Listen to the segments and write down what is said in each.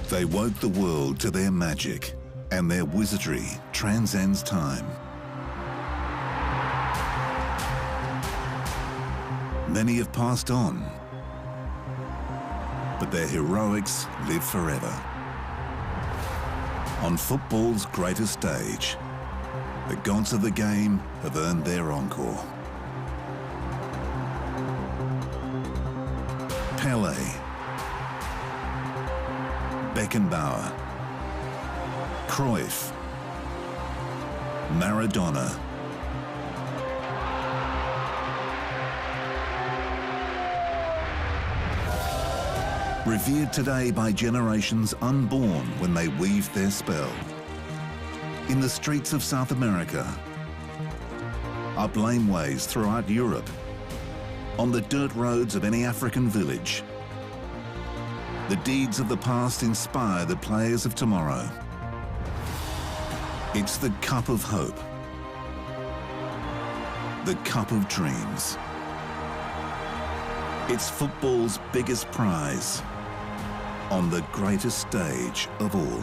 They woke the world to their magic, and their wizardry transcends time. Many have passed on, but their heroics live forever. On football's greatest stage, the gods of the game have earned their encore. Pelé, Beckenbauer, Cruyff, Maradona, revered today by generations unborn when they weaved their spell. In the streets of South America, up laneways throughout Europe, on the dirt roads of any African village, the deeds of the past inspire the players of tomorrow. It's the cup of hope, the cup of dreams. It's football's biggest prize on the greatest stage of all.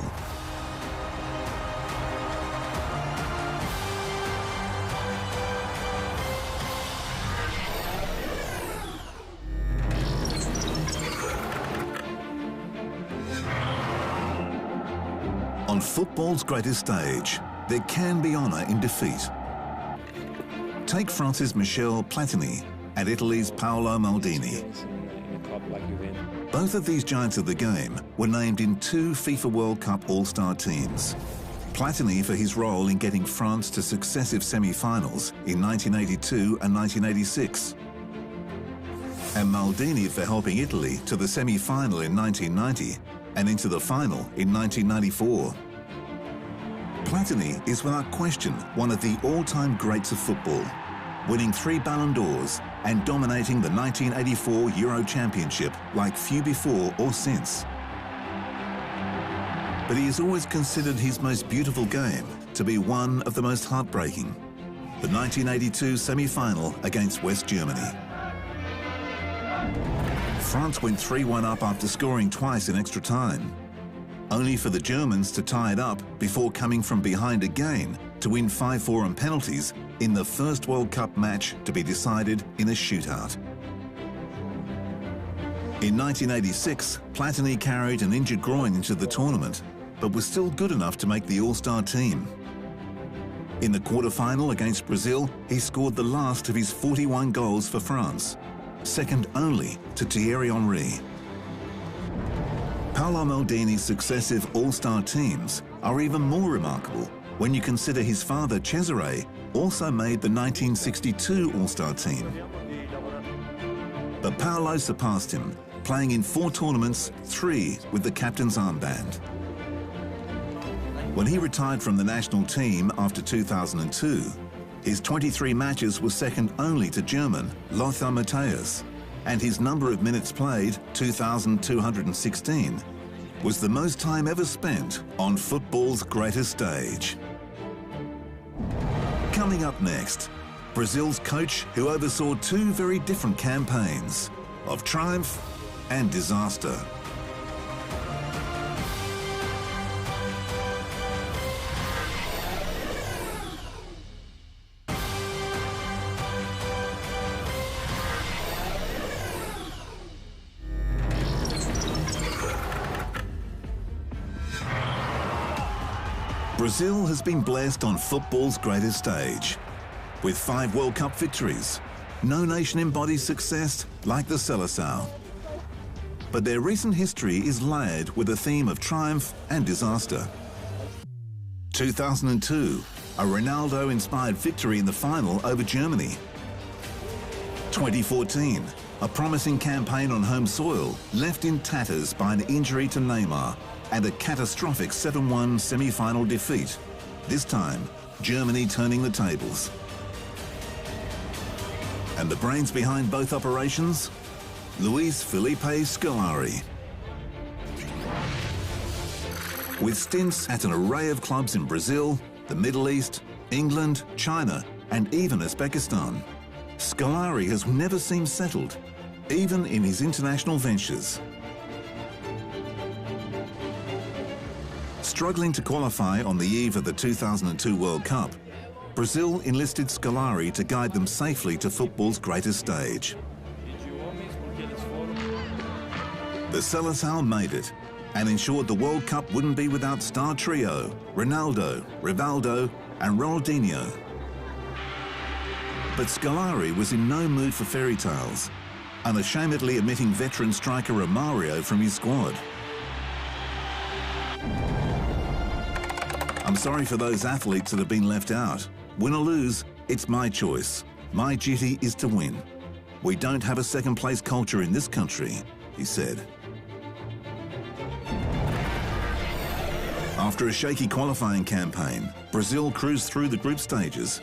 On football's greatest stage, there can be honour in defeat. Take France's Michel Platini and Italy's Paolo Maldini. Both of these giants of the game were named in 2 FIFA World Cup All-Star teams. Platini for his role in getting France to successive semi-finals in 1982 and 1986. And Maldini for helping Italy to the semi-final in 1990 and into the final in 1994. Platini is without question one of the all-time greats of football, winning 3 Ballon d'Ors and dominating the 1984 Euro Championship like few before or since. But he has always considered his most beautiful game to be one of the most heartbreaking, the 1982 semi-final against West Germany. France went 3-1 up after scoring twice in extra time, only for the Germans to tie it up before coming from behind again to win 5-4 on penalties in the first World Cup match to be decided in a shootout. In 1986, Platini carried an injured groin into the tournament, but was still good enough to make the All-Star team. In the quarter-final against Brazil, he scored the last of his 41 goals for France, second only to Thierry Henry. Paolo Maldini's successive All-Star teams are even more remarkable when you consider his father Cesare also made the 1962 All-Star team. But Paolo surpassed him, playing in 4 tournaments, 3 with the captain's armband. When he retired from the national team after 2002, his 23 matches were second only to German Lothar Matthäus, and his number of minutes played, 2,216, was the most time ever spent on football's greatest stage. Coming up next, Brazil's coach who oversaw 2 very different campaigns of triumph and disaster. Brazil has been blessed on football's greatest stage. With 5 World Cup victories, no nation embodies success like the Seleção. But their recent history is layered with a theme of triumph and disaster. 2002, a Ronaldo-inspired victory in the final over Germany. 2014, a promising campaign on home soil left in tatters by an injury to Neymar and a catastrophic 7-1 semi-final defeat. This time, Germany turning the tables. And the brains behind both operations? Luiz Felipe Scolari. With stints at an array of clubs in Brazil, the Middle East, England, China, and even Uzbekistan, Scolari has never seemed settled, even in his international ventures. Struggling to qualify on the eve of the 2002 World Cup, Brazil enlisted Scolari to guide them safely to football's greatest stage. The Seleção made it and ensured the World Cup wouldn't be without star trio Ronaldo, Rivaldo and Ronaldinho. But Scolari was in no mood for fairy tales, unashamedly omitting veteran striker Romario from his squad. I'm sorry for those athletes that have been left out. Win or lose, it's my choice. My duty is to win. We don't have a second-place culture in this country, he said. After a shaky qualifying campaign, Brazil cruised through the group stages,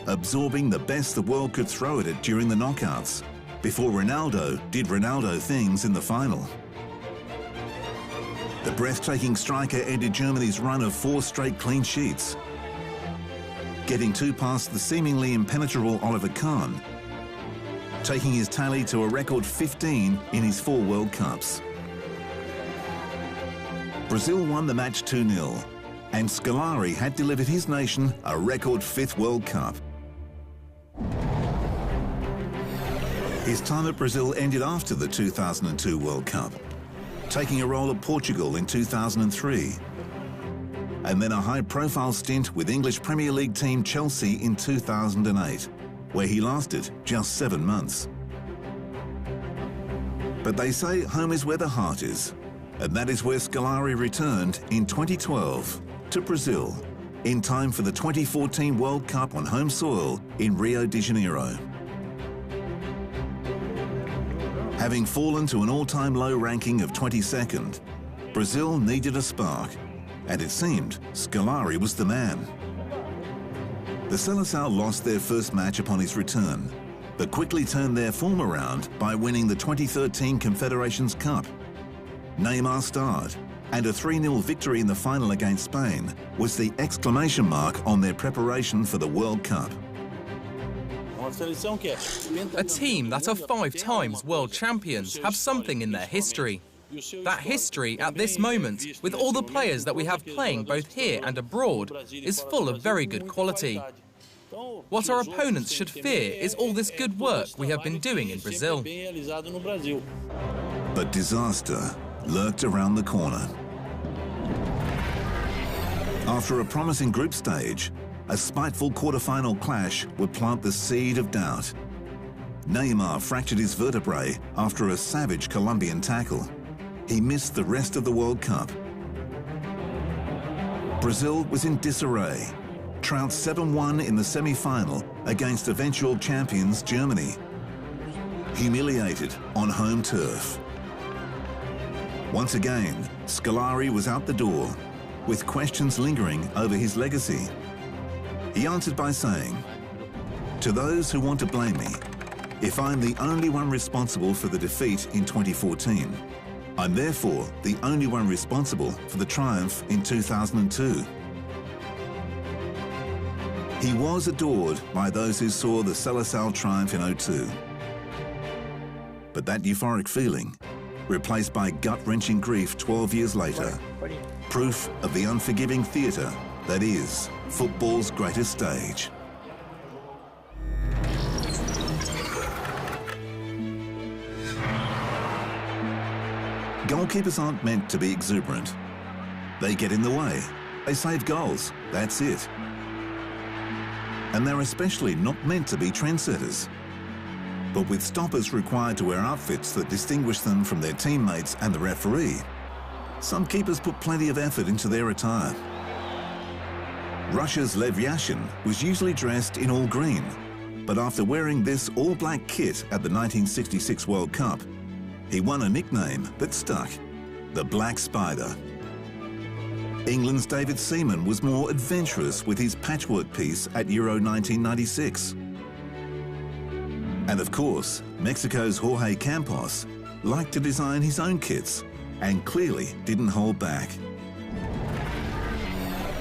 absorbing the best the world could throw at it during the knockouts, before Ronaldo did Ronaldo things in the final. The breathtaking striker ended Germany's run of 4 straight clean sheets, getting 2 past the seemingly impenetrable Oliver Kahn, taking his tally to a record 15 in his 4 World Cups. Brazil won the match 2-0, and Scolari had delivered his nation a record 5th World Cup. His time at Brazil ended after the 2002 World Cup, taking a role at Portugal in 2003, and then a high-profile stint with English Premier League team Chelsea in 2008, where he lasted just 7 months. But they say home is where the heart is, and that is where Scolari returned in 2012 to Brazil, in time for the 2014 World Cup on home soil in Rio de Janeiro. Having fallen to an all-time low ranking of 22nd, Brazil needed a spark, and it seemed Scolari was the man. The Seleção lost their first match upon his return, but quickly turned their form around by winning the 2013 Confederations Cup. Neymar starred, and a 3-0 victory in the final against Spain was the exclamation mark on their preparation for the World Cup. A team that are 5 times world champions have something in their history. That history at this moment, with all the players that we have playing both here and abroad, is full of very good quality. What our opponents should fear is all this good work we have been doing in Brazil. But disaster lurked around the corner. After a promising group stage, a spiteful quarter-final clash would plant the seed of doubt. Neymar fractured his vertebrae after a savage Colombian tackle. He missed the rest of the World Cup. Brazil was in disarray, trounced 7-1 in the semi-final against eventual champions Germany. Humiliated on home turf. Once again, Scolari was out the door, with questions lingering over his legacy. He answered by saying, "To those who want to blame me, if I'm the only one responsible for the defeat in 2014, I'm therefore the only one responsible for the triumph in 2002. He was adored by those who saw the Seleção triumph in 2002. But that euphoric feeling, replaced by gut-wrenching grief 12 years later, proof of the unforgiving theatre that is football's greatest stage." Goalkeepers aren't meant to be exuberant. They get in the way. They save goals. That's it. And they're especially not meant to be trendsetters. But with stoppers required to wear outfits that distinguish them from their teammates and the referee, some keepers put plenty of effort into their attire. Russia's Lev Yashin was usually dressed in all green, but after wearing this all-black kit at the 1966 World Cup, he won a nickname that stuck, the Black Spider. England's David Seaman was more adventurous with his patchwork piece at Euro 1996. And of course, Mexico's Jorge Campos liked to design his own kits and clearly didn't hold back.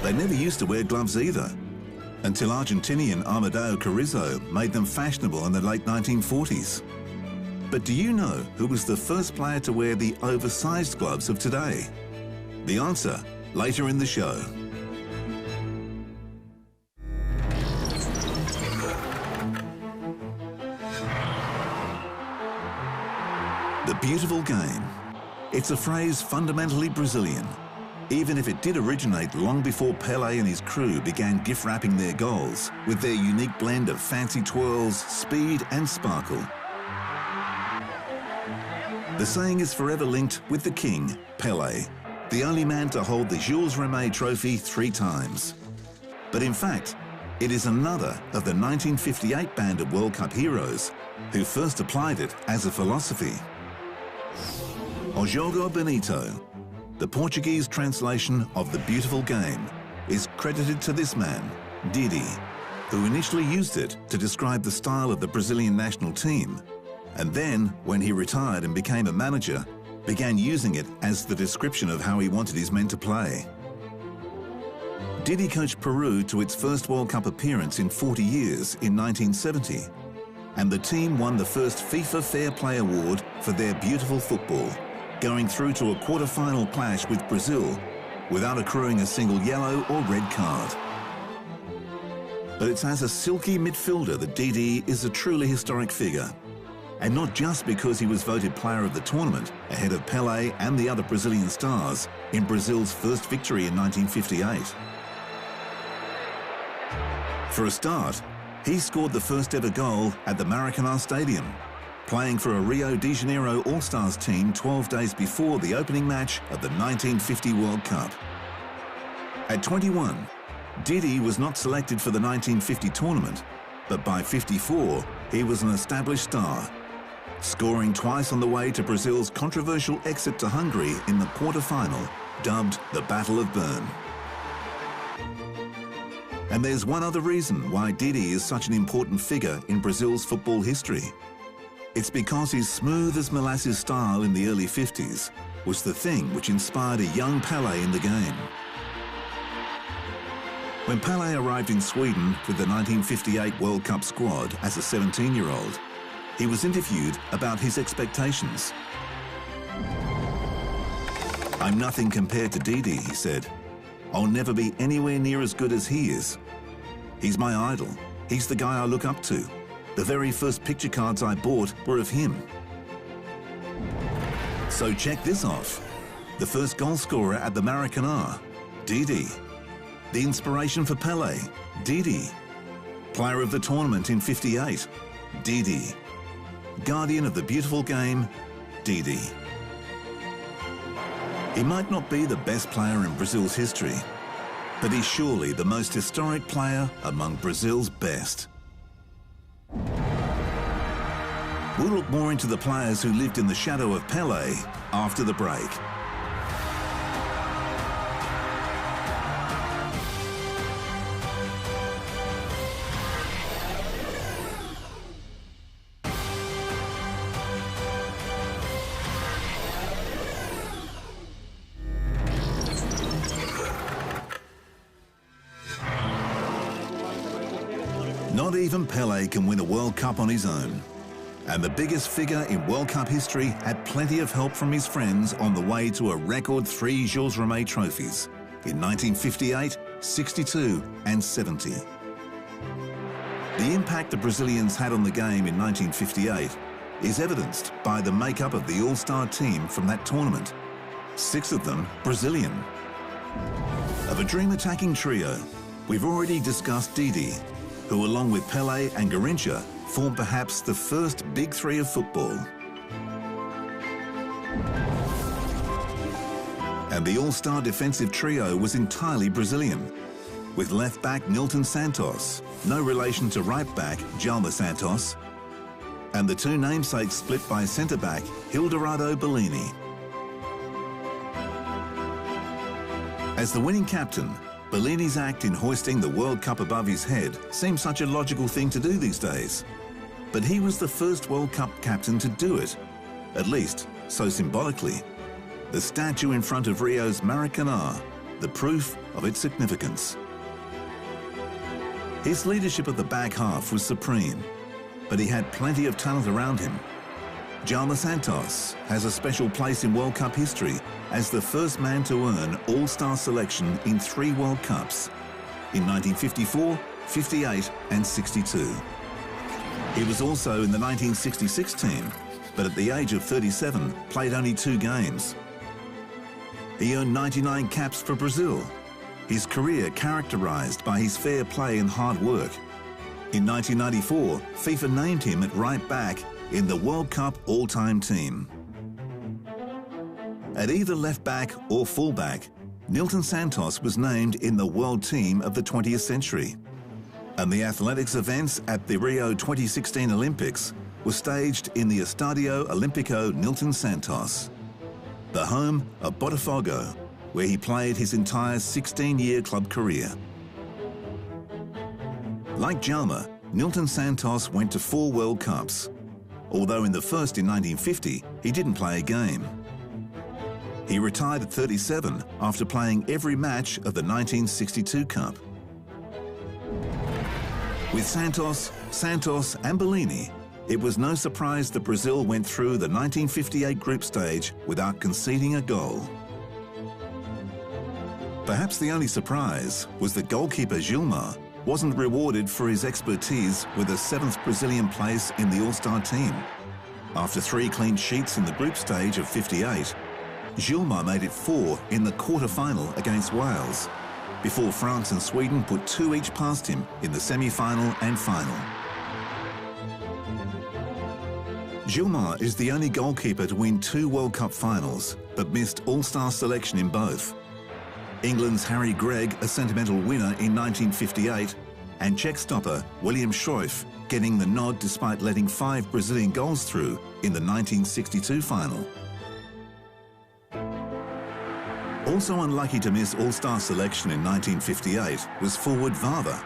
They never used to wear gloves either, until Argentinian Amadeo Carrizo made them fashionable in the late 1940s. But do you know who was the first player to wear the oversized gloves of today? The answer later in the show. The beautiful game. It's a phrase fundamentally Brazilian, even if it did originate long before Pelé and his crew began gift-wrapping their goals with their unique blend of fancy twirls, speed and sparkle. The saying is forever linked with the king, Pelé, the only man to hold the Jules Rimet trophy 3 times. But in fact, it is another of the 1958 band of World Cup heroes who first applied it as a philosophy. O Jogo Bonito, the Portuguese translation of the beautiful game, is credited to this man, Didi, who initially used it to describe the style of the Brazilian national team, and then, when he retired and became a manager, began using it as the description of how he wanted his men to play. Didi coached Peru to its first World Cup appearance in 40 years in 1970, and the team won the first FIFA Fair Play Award for their beautiful football, going through to a quarter-final clash with Brazil without accruing a single yellow or red card. But it's as a silky midfielder that Didi is a truly historic figure, and not just because he was voted player of the tournament ahead of Pelé and the other Brazilian stars in Brazil's first victory in 1958. For a start, he scored the first ever goal at the Maracanã Stadium, playing for a Rio de Janeiro All-Stars team 12 days before the opening match of the 1950 World Cup. At 21, Didi was not selected for the 1950 tournament, but by 54, he was an established star, scoring twice on the way to Brazil's controversial exit to Hungary in the quarter-final, dubbed the Battle of Bern. And there's one other reason why Didi is such an important figure in Brazil's football history. It's because his smooth-as-molasses style in the early 50s was the thing which inspired a young Pelé in the game. When Pelé arrived in Sweden with the 1958 World Cup squad as a 17-year-old, he was interviewed about his expectations. "I'm nothing compared to Didi," he said. "I'll never be anywhere near as good as he is. He's my idol. He's the guy I look up to. The very first picture cards I bought were of him." So check this off. The first goal scorer at the Maracanã, Didi. The inspiration for Pelé, Didi. Player of the tournament in '58, Didi. Guardian of the beautiful game, Didi. He might not be the best player in Brazil's history, but he's surely the most historic player among Brazil's best. We'll look more into the players who lived in the shadow of Pelé after the break. Not even Pelé can win a World Cup on his own. And the biggest figure in World Cup history had plenty of help from his friends on the way to a record 3 Jules Rimet trophies in 1958, 62 and 70. The impact the Brazilians had on the game in 1958 is evidenced by the makeup of the all-star team from that tournament, 6 of them Brazilian. Of a dream-attacking trio, we've already discussed Didi, who along with Pelé and Garrincha formed perhaps the first big 3 of football. And the all-star defensive trio was entirely Brazilian, with left-back Nilton Santos, no relation to right-back Djalma Santos, and the 2 namesakes split by centre-back Hilderado Bellini. As the winning captain, Bellini's act in hoisting the World Cup above his head seems such a logical thing to do these days. But he was the first World Cup captain to do it, at least so symbolically. The statue in front of Rio's Maracanã, the proof of its significance. His leadership of the back half was supreme, but he had plenty of talent around him. Jalma Santos has a special place in World Cup history as the first man to earn all-star selection in 3 World Cups, in 1954, 58 and 62. He was also in the 1966 team, but at the age of 37, played only 2 games. He earned 99 caps for Brazil, his career characterised by his fair play and hard work. In 1994, FIFA named him at right back in the World Cup all-time team. At either left back or full back, Nilton Santos was named in the world team of the 20th century. And the athletics events at the Rio 2016 Olympics were staged in the Estadio Olímpico Nilton Santos, the home of Botafogo, where he played his entire 16-year club career. Like Jalma, Nilton Santos went to 4 World Cups, although in the first in 1950, he didn't play a game. He retired at 37 after playing every match of the 1962 Cup. With Santos and Bellini, it was no surprise that Brazil went through the 1958 group stage without conceding a goal. Perhaps the only surprise was that goalkeeper Gilmar wasn't rewarded for his expertise with a 7th Brazilian place in the All-Star team. After 3 clean sheets in the group stage of 58, Gilmar made it 4 in the quarter-final against Wales, before France and Sweden put 2 each past him in the semi-final and final. Gilmar is the only goalkeeper to win 2 World Cup finals, but missed all-star selection in both. England's Harry Gregg, a sentimental winner in 1958, and Czech stopper William Cruyff getting the nod despite letting 5 Brazilian goals through in the 1962 final. Also unlucky to miss all-star selection in 1958 was forward Vava,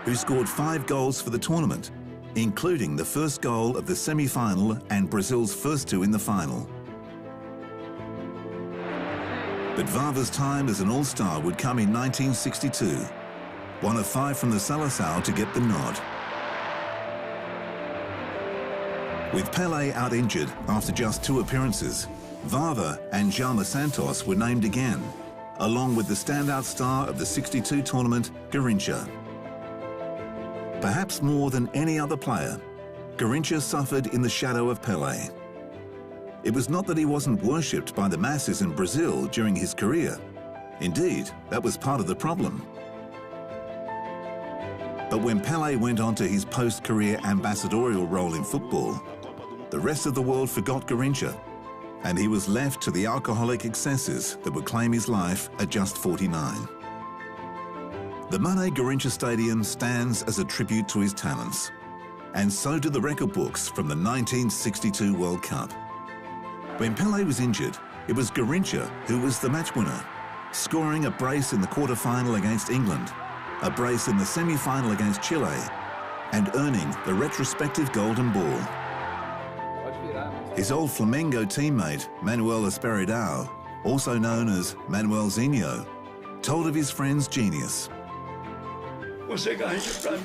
who scored 5 goals for the tournament, including the first goal of the semi-final and Brazil's first 2 in the final. But Vava's time as an all-star would come in 1962, one of 5 from the Seleção to get the nod. With Pelé out injured after just 2 appearances, Vava and Jalma Santos were named again, along with the standout star of the 62 tournament, Garrincha. Perhaps more than any other player, Garrincha suffered in the shadow of Pelé. It was not that he wasn't worshipped by the masses in Brazil during his career. Indeed, that was part of the problem. But when Pelé went on to his post-career ambassadorial role in football, the rest of the world forgot Garrincha, and he was left to the alcoholic excesses that would claim his life at just 49. The Mané Garrincha Stadium stands as a tribute to his talents, and so do the record books from the 1962 World Cup. When Pelé was injured, it was Garrincha who was the match winner, scoring a brace in the quarter-final against England, a brace in the semi-final against Chile, and earning the retrospective Golden Ball. His old Flamengo teammate, Manuel Esperidaão, also known as Manuel Zinho, told of his friend's genius.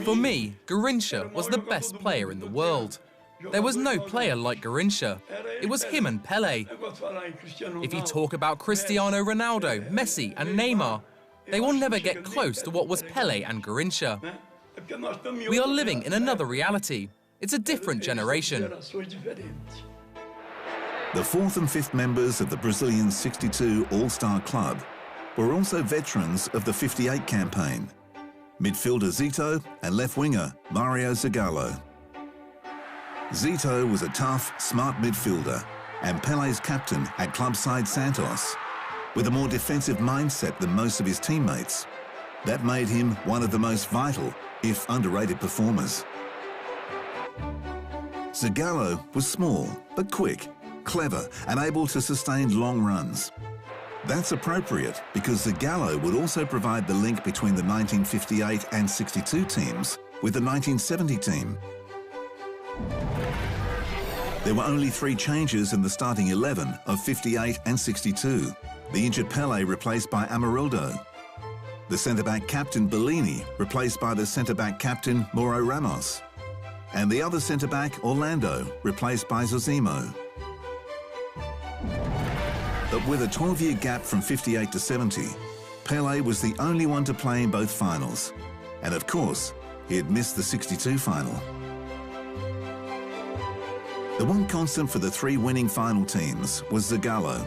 For me, Garrincha was the best player in the world. There was no player like Garrincha. It was him and Pelé. If you talk about Cristiano Ronaldo, Messi and Neymar, they will never get close to what was Pelé and Garrincha. We are living in another reality. It's a different generation. The 4th and 5th members of the Brazilian 62 All-Star Club were also veterans of the 58 campaign, midfielder Zito and left winger Mario Zagallo. Zito was a tough, smart midfielder and Pelé's captain at club side Santos, with a more defensive mindset than most of his teammates. That made him one of the most vital, if underrated, performers. Zagallo was small but quick, clever and able to sustain long runs. That's appropriate because Zagallo would also provide the link between the 1958 and 62 teams with the 1970 team. There were only 3 changes in the starting 11 of 58 and 62. The injured Pelé replaced by Amarildo. The centre-back captain Bellini replaced by the centre-back captain Mauro Ramos. And the other centre-back, Orlando, replaced by Zosimo. But with a 12-year gap from 58 to 70, Pelé was the only one to play in both finals. And of course, he had missed the 62 final. The one constant for the three winning final teams was Zagallo,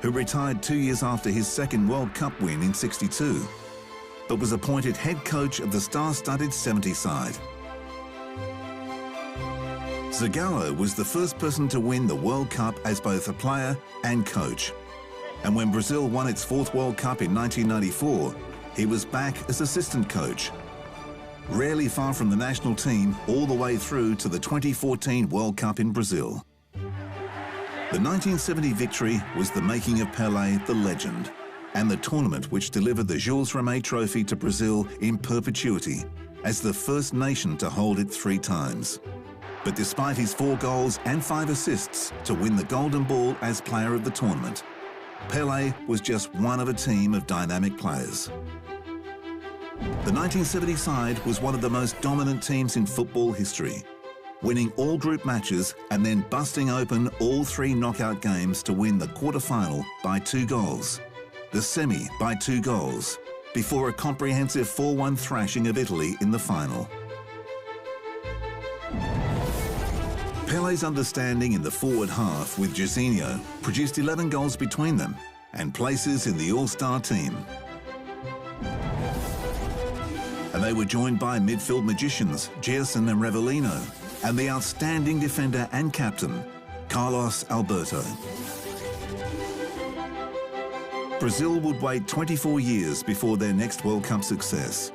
who retired 2 years after his second World Cup win in 62, but was appointed head coach of the star-studded 70 side. Zagallo was the first person to win the World Cup as both a player and coach. And when Brazil won its fourth World Cup in 1994, he was back as assistant coach, rarely far from the national team all the way through to the 2014 World Cup in Brazil. The 1970 victory was the making of Pelé the legend, and the tournament which delivered the Jules Rimet Trophy to Brazil in perpetuity as the first nation to hold it 3 times. But despite his 4 goals and 5 assists to win the Golden Ball as player of the tournament, Pelé was just one of a team of dynamic players. The 1970 side was one of the most dominant teams in football history, winning all group matches and then busting open all 3 knockout games to win the quarter-final by 2 goals, the semi by 2 goals, before a comprehensive 4-1 thrashing of Italy in the final. Pelé's understanding in the forward half with Jairzinho produced 11 goals between them and places in the All-Star team. And they were joined by midfield magicians Gerson and Revellino and the outstanding defender and captain, Carlos Alberto. Brazil would wait 24 years before their next World Cup success.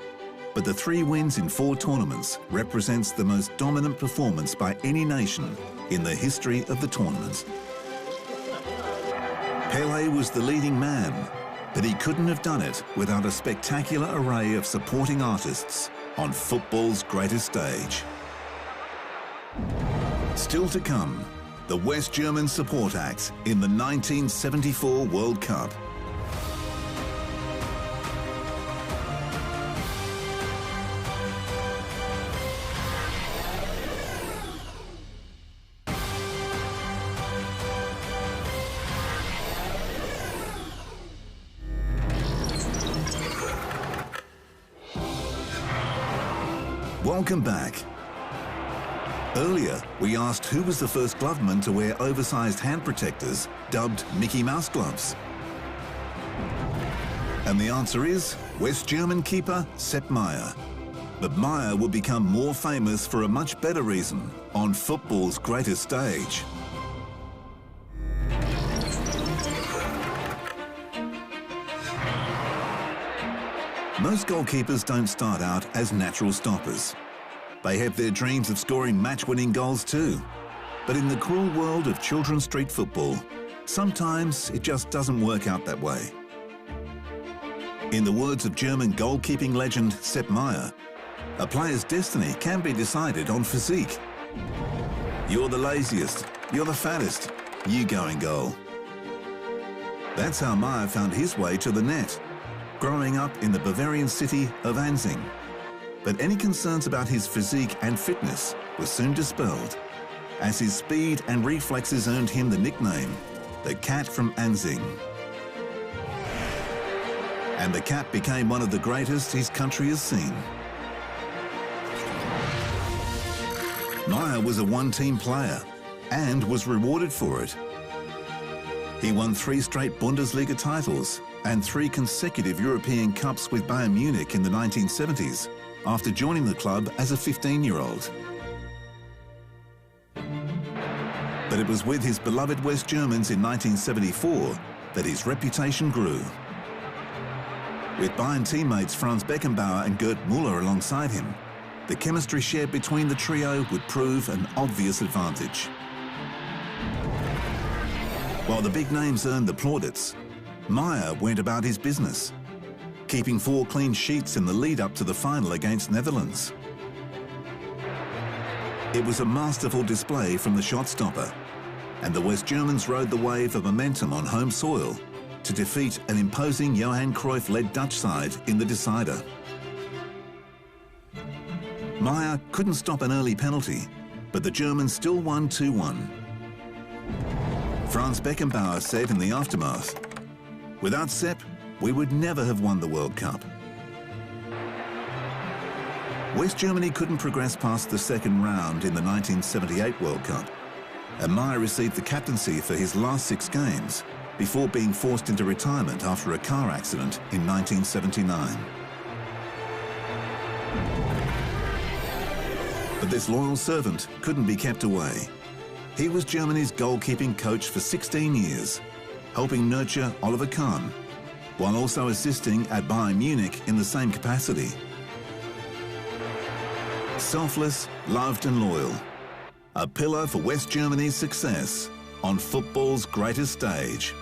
But the 3 wins in 4 tournaments represents the most dominant performance by any nation in the history of the tournament. Pelé was the leading man, but he couldn't have done it without a spectacular array of supporting artists on football's greatest stage. Still to come, the West German support act in the 1974 World Cup. Welcome back. Earlier, we asked who was the first gloveman to wear oversized hand protectors, dubbed Mickey Mouse gloves. And the answer is West German keeper Sepp Maier. But Maier would become more famous for a much better reason, on football's greatest stage. Most goalkeepers don't start out as natural stoppers. They have their dreams of scoring match-winning goals too. But in the cruel world of children's street football, sometimes it just doesn't work out that way. In the words of German goalkeeping legend Sepp Maier, a player's destiny can be decided on physique. You're the laziest, you're the fattest, you go in goal. That's how Maier found his way to the net, growing up in the Bavarian city of Anzing. But any concerns about his physique and fitness were soon dispelled, as his speed and reflexes earned him the nickname, the Cat from Anzing. And the Cat became one of the greatest his country has seen. Maier was a one-team player and was rewarded for it. He won 3 straight Bundesliga titles and 3 consecutive European Cups with Bayern Munich in the 1970s, after joining the club as a 15-year-old. But it was with his beloved West Germans in 1974 that his reputation grew. With Bayern teammates Franz Beckenbauer and Gerd Müller alongside him, the chemistry shared between the trio would prove an obvious advantage. While the big names earned the plaudits, Maier went about his business, keeping 4 clean sheets in the lead-up to the final against Netherlands. It was a masterful display from the shot stopper, and the West Germans rode the wave of momentum on home soil to defeat an imposing Johan Cruyff-led Dutch side in the decider. Maier couldn't stop an early penalty, but the Germans still won 2-1. Franz Beckenbauer said in the aftermath, "Without Sepp, we would never have won the World Cup." West Germany couldn't progress past the second round in the 1978 World Cup, and Maier received the captaincy for his last 6 games before being forced into retirement after a car accident in 1979. But this loyal servant couldn't be kept away. He was Germany's goalkeeping coach for 16 years, helping nurture Oliver Kahn, while also assisting at Bayern Munich in the same capacity. Selfless, loved and loyal. A pillar for West Germany's success on football's greatest stage.